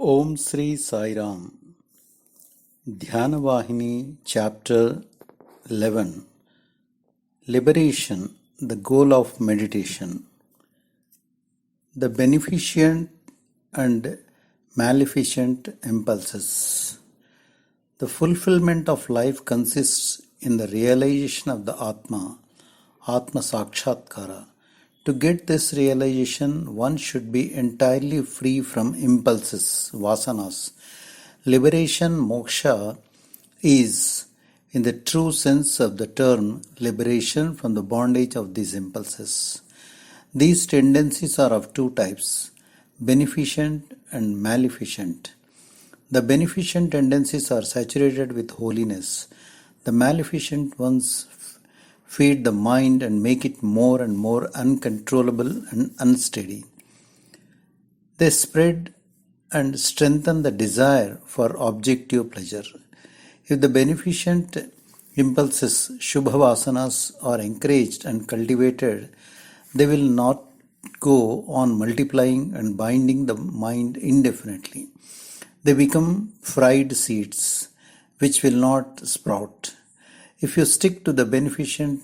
Om Sri Sai Ram. Dhyana Vahini, Chapter-11. Liberation, the goal of meditation. The beneficent and maleficent impulses. The fulfillment of life consists in the realization of the Atma Sakshatkara. To get this realization, one should be entirely free from impulses, vasanas. Liberation, moksha, is, in the true sense of the term, liberation from the bondage of these impulses. These tendencies are of two types, beneficent and maleficent. The beneficent tendencies are saturated with holiness. The maleficent ones feed the mind and make it more and more uncontrollable and unsteady. They spread and strengthen the desire for objective pleasure. If the beneficent impulses, Shubha Vasanas, are encouraged and cultivated, they will not go on multiplying and binding the mind indefinitely. They become fried seeds which will not sprout. If you stick to the beneficent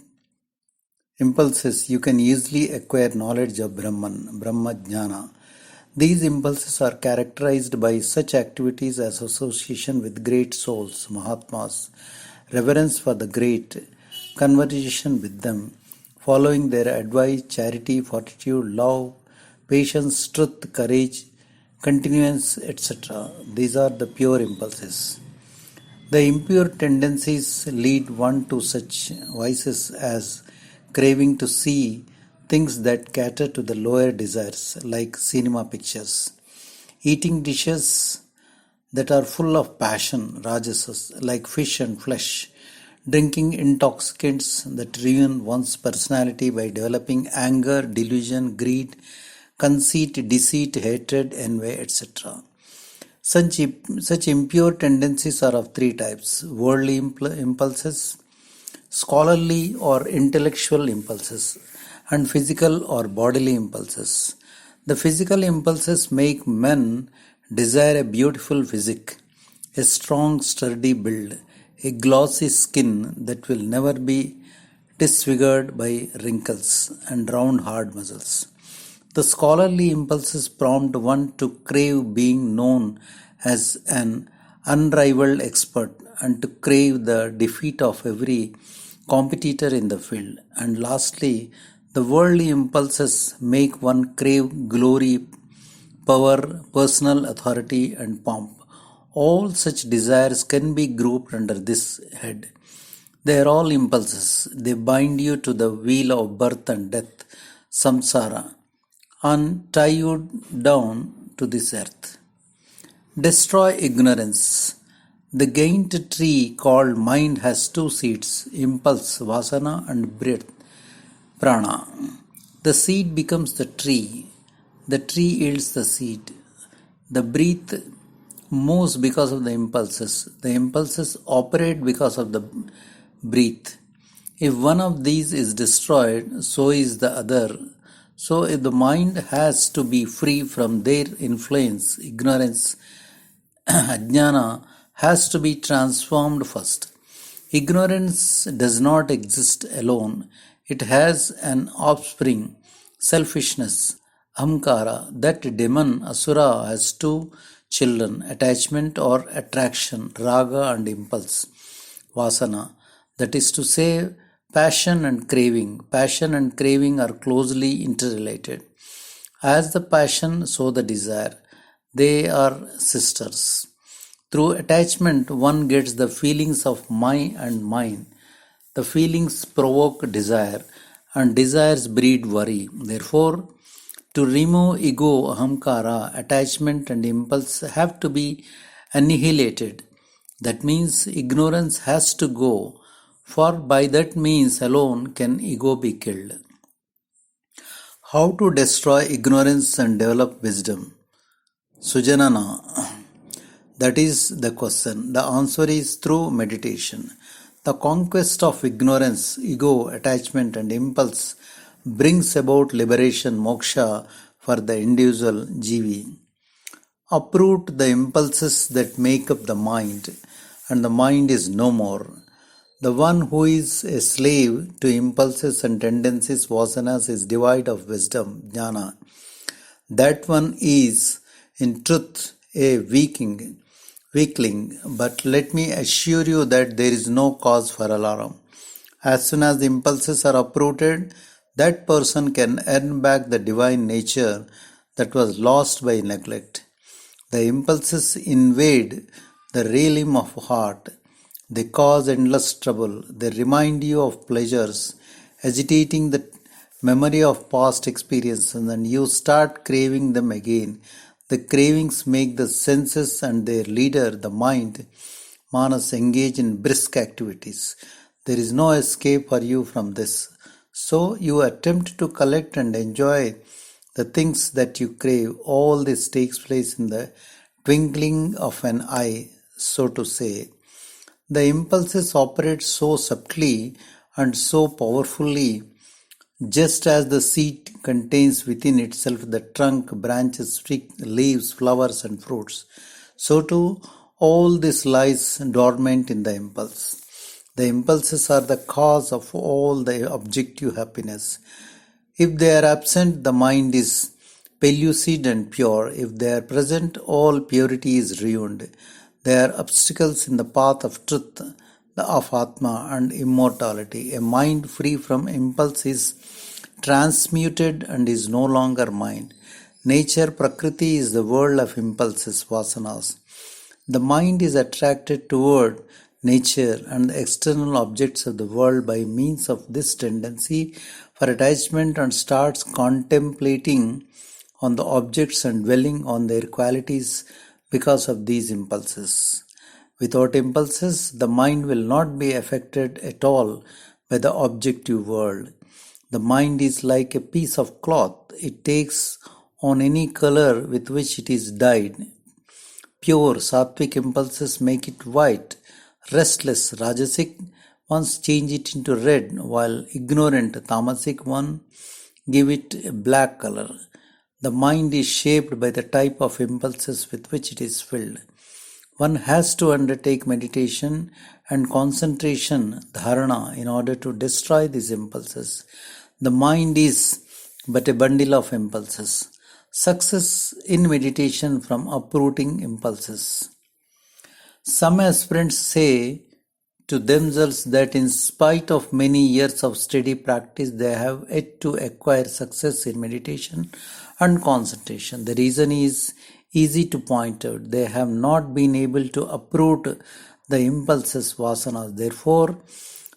impulses, you can easily acquire knowledge of Brahman, Brahma Jnana. These impulses are characterized by such activities as association with great souls, Mahatmas, reverence for the great, conversation with them, following their advice, charity, fortitude, love, patience, truth, courage, continuance, etc. These are the pure impulses. The impure tendencies lead one to such vices as craving to see things that cater to the lower desires, like cinema pictures, eating dishes that are full of passion, rajasas, like fish and flesh, drinking intoxicants that ruin one's personality by developing anger, delusion, greed, conceit, deceit, hatred, envy, etc. Such impure tendencies are of three types: worldly impulses, scholarly or intellectual impulses, and physical or bodily impulses. The physical impulses make men desire a beautiful physique, a strong sturdy build, a glossy skin that will never be disfigured by wrinkles, and round hard muscles. The scholarly impulses prompt one to crave being known as an unrivaled expert and to crave the defeat of every competitor in the field. And lastly, the worldly impulses make one crave glory, power, personal authority, and pomp. All such desires can be grouped under this head. They are all impulses. They bind you to the wheel of birth and death, samsara, and tie you down to this earth. Destroy ignorance. The gained tree called mind has two seeds, impulse, vasana, and breath, prana. The seed becomes the tree. The tree yields the seed. The breath moves because of the impulses. The impulses operate because of the breath. If one of these is destroyed, so is the other. So if the mind has to be free from their influence, ignorance, Jnana has to be transformed first. Ignorance does not exist alone. It has an offspring, selfishness, ahamkara. That demon, asura, has two children, attachment or attraction, raga and impulse, vasana. That is to say, passion and craving. Passion and craving are closely interrelated. As the passion, so the desire. They are sisters. Through attachment, one gets the feelings of my and mine. The feelings provoke desire, and desires breed worry. Therefore, to remove ego, ahamkara, attachment, and impulse have to be annihilated. That means ignorance has to go, for by that means alone can ego be killed. How to destroy ignorance and develop wisdom? Sujanana. That is the question. The answer is through meditation. The conquest of ignorance, ego, attachment, and impulse brings about liberation, moksha, for the individual jivi. uproot the impulses that make up the mind, and the mind is no more. The one who is a slave to impulses and tendencies, vasanas, is devoid of wisdom, Dhyana. That one is, in truth, a weakling. But let me assure you that there is no cause for alarm. As soon as the impulses are uprooted, that person can earn back the divine nature that was lost by neglect. The impulses invade the realm of heart. They cause endless trouble. They remind you of pleasures, agitating the memory of past experiences, and you start craving them again. The cravings make the senses and their leader, the mind, Manas, engage in brisk activities. There is no escape for you from this. So you attempt to collect and enjoy the things that you crave. All this takes place in the twinkling of an eye, so to say. The impulses operate so subtly and so powerfully, just as the seed contains within itself the trunk, branches, leaves, flowers, and fruits. So too, all this lies dormant in the impulse. The impulses are the cause of all the objective happiness. If they are absent, the mind is pellucid and pure. If they are present, all purity is ruined. They are obstacles in the path of truth, of Atma and immortality. A mind free from impulse is transmuted and is no longer mind. Nature, Prakriti, is the world of impulses, vasanas. The mind is attracted toward nature and the external objects of the world by means of this tendency for attachment and starts contemplating on the objects and dwelling on their qualities because of these impulses. Without impulses, the mind will not be affected at all by the objective world. The mind is like a piece of cloth. It takes on any color with which it is dyed. Pure sattvic impulses make it white. Restless rajasic ones change it into red, while ignorant tamasic ones give it a black color. The mind is shaped by the type of impulses with which it is filled. One has to undertake meditation and concentration, dharana, in order to destroy these impulses. The mind is but a bundle of impulses. Success in meditation from uprooting impulses. Some aspirants say to themselves that in spite of many years of steady practice, they have yet to acquire success in meditation and concentration. The reason is easy to point out. They have not been able to uproot the impulses, vasanas. Therefore,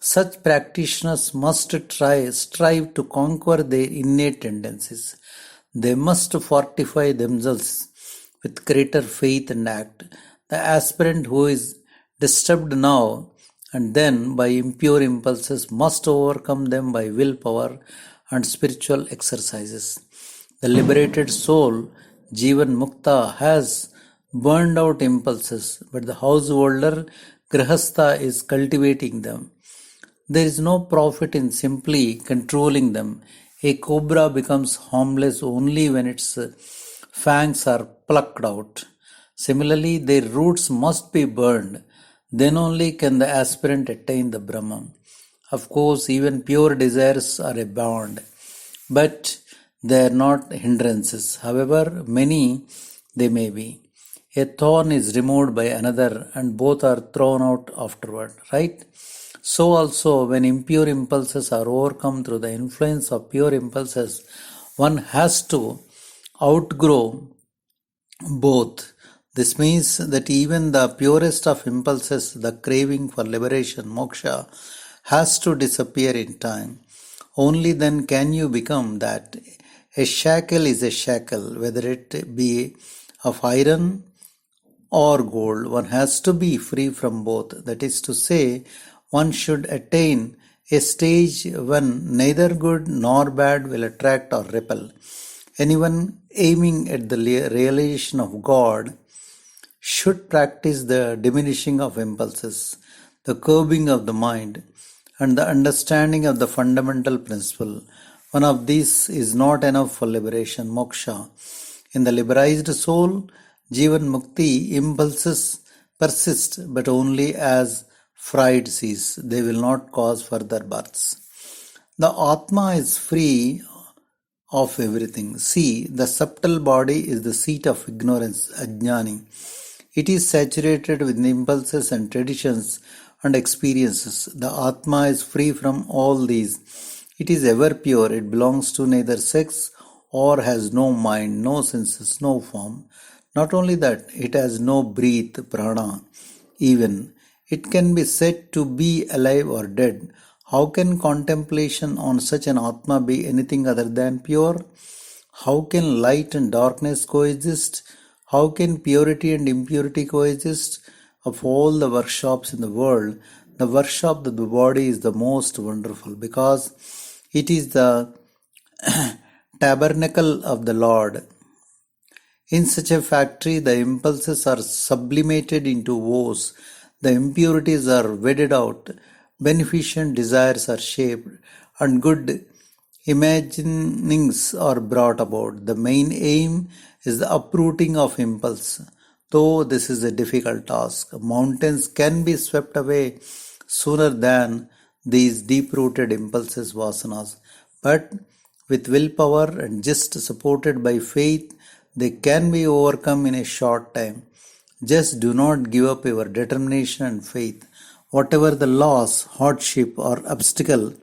such practitioners must strive to conquer their innate tendencies. They must fortify themselves with greater faith and act. The aspirant who is disturbed now and then by impure impulses must overcome them by willpower and spiritual exercises. The liberated soul, Jivan Mukta, has burned out impulses, but the householder, Grihastha, is cultivating them. There is no profit in simply controlling them. A cobra becomes harmless only when its fangs are plucked out. Similarly, their roots must be burned. Then only can the aspirant attain the Brahman. Of course, even pure desires are a bond, but they are not hindrances, however many they may be. A thorn is removed by another and both are thrown out afterward, right? So also, when impure impulses are overcome through the influence of pure impulses, one has to outgrow both. This means that even the purest of impulses, the craving for liberation, moksha, has to disappear in time. Only then can you become that. A shackle is a shackle, whether it be of iron or gold. One has to be free from both. That is to say, one should attain a stage when neither good nor bad will attract or repel. Anyone aiming at the realization of God should practice the diminishing of impulses, the curbing of the mind, and the understanding of the fundamental principle. One of these is not enough for liberation, moksha. In the liberalized soul, Jivan Mukti, impulses persist but only as fried seeds. They will not cause further births. The Atma is free of everything. See, the subtle body is the seat of ignorance, ajnani. It is saturated with impulses and traditions and experiences. The Atma is free from all these. It is ever pure. It belongs to neither sex or has no mind, no senses, no form. Not only that, it has no breath, prana, even. It can be said to be alive or dead. How can contemplation on such an Atma be anything other than pure? How can light and darkness coexist? How can purity and impurity coexist? Of all the workshops in the world, the workshop of the body is the most wonderful because it is the tabernacle of the Lord. In such a factory, the impulses are sublimated into woes, the impurities are weeded out, beneficent desires are shaped, and good imaginings are brought about. The main aim is the uprooting of impulse. Though this is a difficult task, mountains can be swept away sooner than these deep-rooted impulses vasanas. But with willpower and just supported by faith, they can be overcome in a short time. Just do not give up your determination and faith. Whatever the loss, hardship, or obstacle,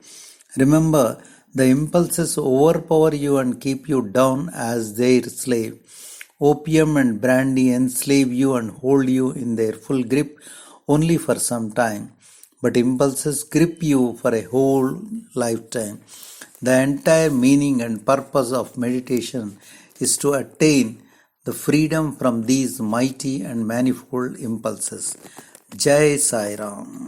remember the impulses overpower you and keep you down as their slave. Opium and brandy enslave you and hold you in their full grip only for some time, but impulses grip you for a whole lifetime. The entire meaning and purpose of meditation is to attain the freedom from these mighty and manifold impulses. Jai Sai Ram.